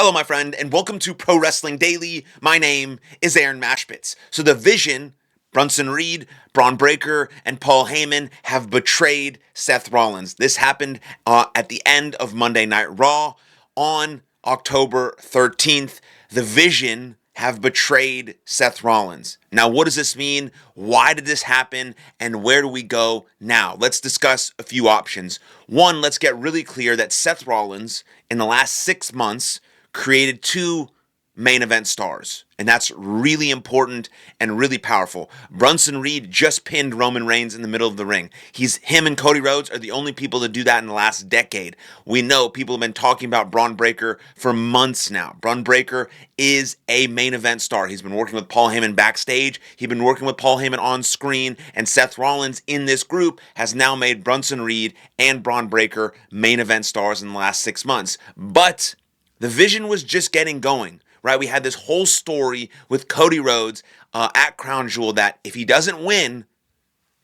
Hello, my friend, and welcome to Pro Wrestling Daily. My name is Aaron Machbitz. So the Vision, Bronson Reed, Braun Breaker, and Paul Heyman have betrayed Seth Rollins. This happened at the end of Monday Night Raw on October 13th. The Vision have betrayed Seth Rollins. Now, what does this mean? Why did this happen? And where do we go now? Let's discuss a few options. One, let's get really clear that Seth Rollins, in the last 6 months, created two main event stars. And that's really important and really powerful. Bronson Reed just pinned Roman Reigns in the middle of the ring. Him and Cody Rhodes are the only people to do that in the last decade. We know people have been talking about Braun Breaker for months now. Braun Breaker is a main event star. He's been working with Paul Heyman backstage. He's been working with Paul Heyman on screen. And Seth Rollins in this group has now made Bronson Reed and Braun Breaker main event stars in the last 6 months. But the Vision was just getting going. Right, we had this whole story with Cody Rhodes at Crown Jewel that if he doesn't win,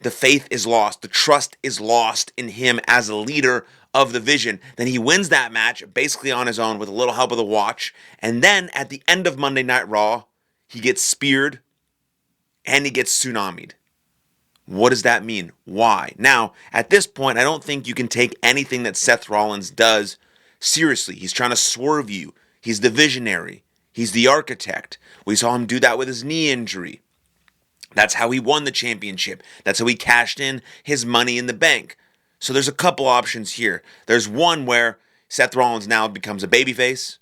the faith is lost. The trust is lost in him as a leader of the Vision. Then he wins that match basically on his own with a little help of the Watch. And then at the end of Monday Night Raw, he gets speared and he gets tsunamied. What does that mean? Why? Now, at this point, I don't think you can take anything that Seth Rollins does seriously. He's trying to swerve you. He's the visionary. He's the architect. We saw him do that with his knee injury. That's how he won the championship. That's how he cashed in his money in the bank. So there's a couple options here. There's one where Seth Rollins now becomes a babyface,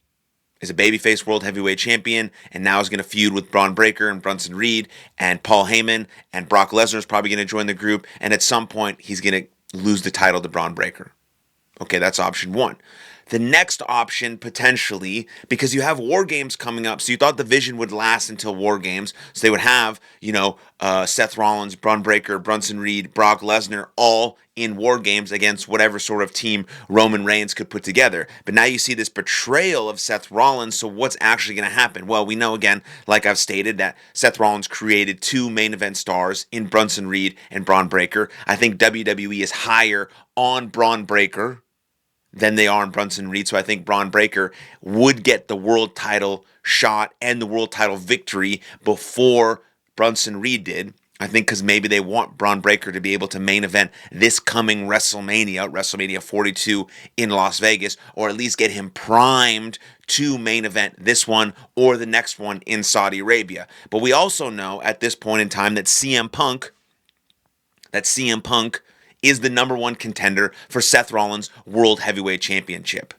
is a babyface world heavyweight champion, and now is going to feud with Braun Breaker and Bronson Reed and Paul Heyman, and Brock Lesnar is probably going to join the group, and at some point he's going to lose the title to Braun Breaker. Okay, that's option one. The next option, potentially, because you have War Games coming up, so you thought the Vision would last until War Games, so they would have, Seth Rollins, Braun Breaker, Bronson Reed, Brock Lesnar, all in War Games against whatever sort of team Roman Reigns could put together. But now you see this betrayal of Seth Rollins, so what's actually going to happen? Well, we know, again, like I've stated, that Seth Rollins created two main event stars in Bronson Reed and Braun Breaker. I think WWE is higher on Braun Breaker than they are in Bronson Reed. So I think Braun Breaker would get the world title shot and the world title victory before Bronson Reed did. I think because maybe they want Braun Breaker to be able to main event this coming WrestleMania 42 in Las Vegas, or at least get him primed to main event this one or the next one in Saudi Arabia. But we also know at this point in time that CM Punk is the number one contender for Seth Rollins' World Heavyweight Championship.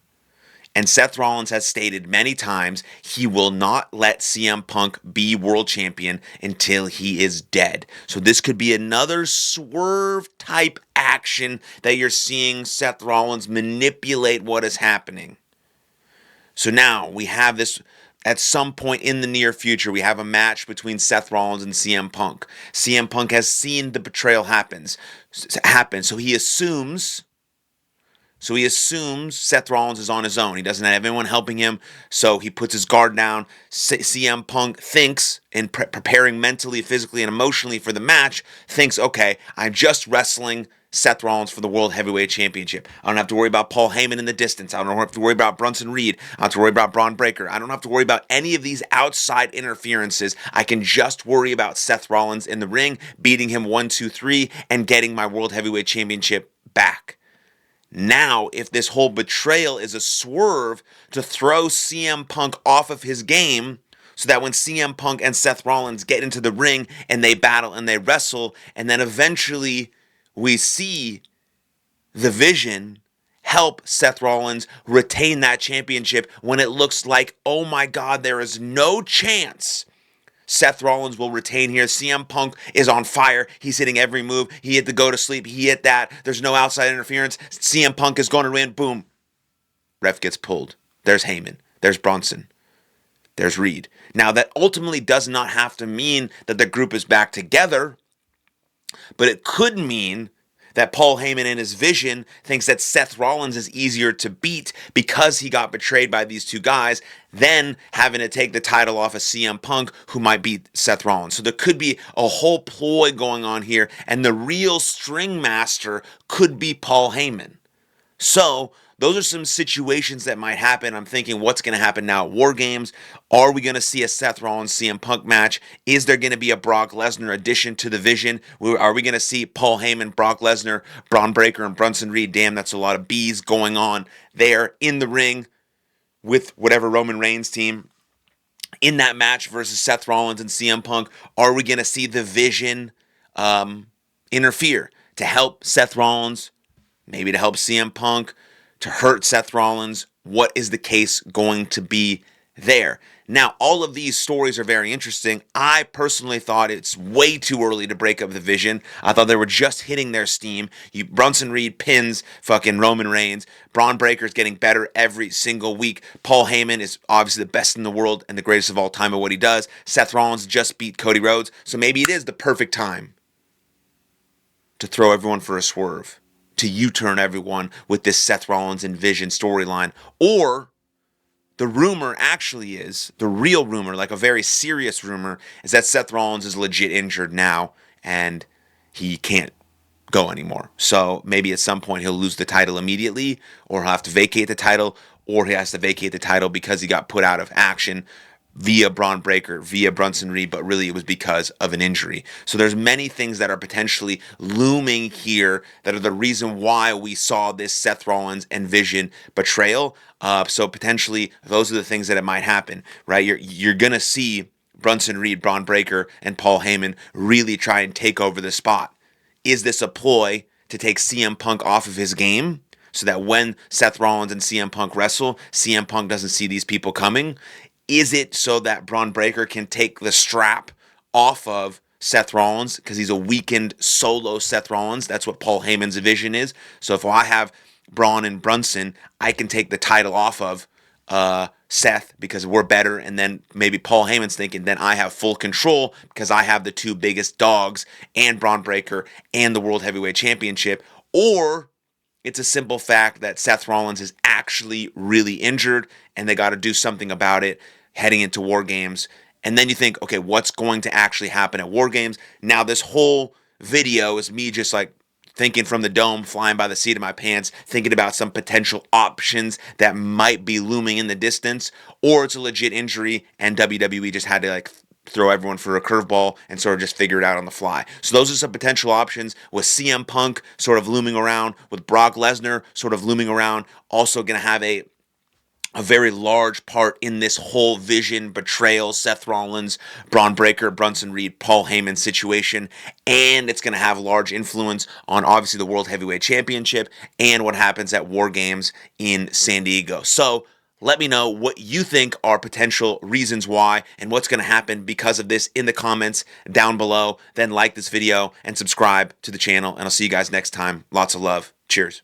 And Seth Rollins has stated many times he will not let CM Punk be world champion until he is dead. So this could be another swerve type action that you're seeing Seth Rollins manipulate what is happening. So now we have this. At some point in the near future, we have a match between Seth Rollins and CM Punk. CM Punk has seen the betrayal happen. So he assumes Seth Rollins is on his own. He doesn't have anyone helping him, so he puts his guard down. CM Punk thinks, in preparing mentally, physically, and emotionally for the match, thinks, okay, I'm just wrestling Seth Rollins for the World Heavyweight Championship. I don't have to worry about Paul Heyman in the distance. I don't have to worry about Bronson Reed. I don't have to worry about Braun Breaker. I don't have to worry about any of these outside interferences. I can just worry about Seth Rollins in the ring, beating him 1, 2, 3, and getting my World Heavyweight Championship back. Now, if this whole betrayal is a swerve to throw CM Punk off of his game, so that when CM Punk and Seth Rollins get into the ring and they battle and they wrestle, and then eventually we see the Vision help Seth Rollins retain that championship when it looks like, oh my God, there is no chance Seth Rollins will retain here. CM Punk is on fire. He's hitting every move. He hit the go to sleep. He hit that. There's no outside interference. CM Punk is going to win. Boom. Ref gets pulled. There's Heyman. There's Bronson. There's Reed. Now, that ultimately does not have to mean that the group is back together, but it could mean that Paul Heyman in his Vision thinks that Seth Rollins is easier to beat because he got betrayed by these two guys than having to take the title off of CM Punk, who might beat Seth Rollins. So there could be a whole ploy going on here, and the real string master could be Paul Heyman. So those are some situations that might happen. I'm thinking, what's going to happen now at War Games? Are we going to see a Seth Rollins CM Punk match? Is there going to be a Brock Lesnar addition to the vision? Are we going to see Paul Heyman, Brock Lesnar, Braun Breaker, and Bronson Reed? Damn, that's a lot of B's going on there in the ring with whatever Roman Reigns team in that match versus Seth Rollins and CM Punk. Are we going to see the vision interfere to help Seth Rollins, maybe to help CM Punk, to hurt Seth Rollins? What is the case going to be there? Now, all of these stories are very interesting. I personally thought it's way too early to break up the vision. I thought they were just hitting their steam. Bronson Reed pins fucking Roman Reigns. Braun Breaker's getting better every single week. Paul Heyman is obviously the best in the world and the greatest of all time at what he does. Seth Rollins just beat Cody Rhodes. So maybe it is the perfect time to throw everyone for a swerve, to U-turn everyone with this Seth Rollins and Vision storyline. Or the rumor actually is, the real rumor, like a very serious rumor, is that Seth Rollins is legit injured now and he can't go anymore. So maybe at some point he'll lose the title immediately, or he'll have to vacate the title, or he has to vacate the title because he got put out of action via Braun Breaker, via Bronson Reed, but really it was because of an injury. So there's many things that are potentially looming here that are the reason why we saw this Seth Rollins and Vision betrayal. So potentially those are the things that it might happen, right? You're going to see Bronson Reed, Braun Breaker, and Paul Heyman really try and take over the spot. Is this a ploy to take CM Punk off of his game, so that when Seth Rollins and CM Punk wrestle, CM Punk doesn't see these people coming? Is it so that Braun Breaker can take the strap off of Seth Rollins because he's a weakened solo Seth Rollins? That's what Paul Heyman's vision is. So if I have Braun and Brunson, I can take the title off of Seth because we're better, and then maybe Paul Heyman's thinking, then I have full control because I have the two biggest dogs and Braun Breaker and the World Heavyweight Championship. Or it's a simple fact that Seth Rollins is actually really injured and they got to do something about it heading into War Games. And then you think, okay, what's going to actually happen at War Games? Now this whole video is me just like thinking from the dome, flying by the seat of my pants, thinking about some potential options that might be looming in the distance, or it's a legit injury and WWE just had to like throw everyone for a curveball and sort of just figure it out on the fly. So those are some potential options, with CM Punk sort of looming around, with Brock Lesnar sort of looming around, also going to have a very large part in this whole Vision betrayal, Seth Rollins, Braun Breaker, Bronson Reed, Paul Heyman situation, and it's going to have large influence on obviously the World Heavyweight Championship and what happens at War Games in San Diego. So let me know what you think are potential reasons why and what's going to happen because of this in the comments down below. Then like this video and subscribe to the channel, and I'll see you guys next time. Lots of love. Cheers.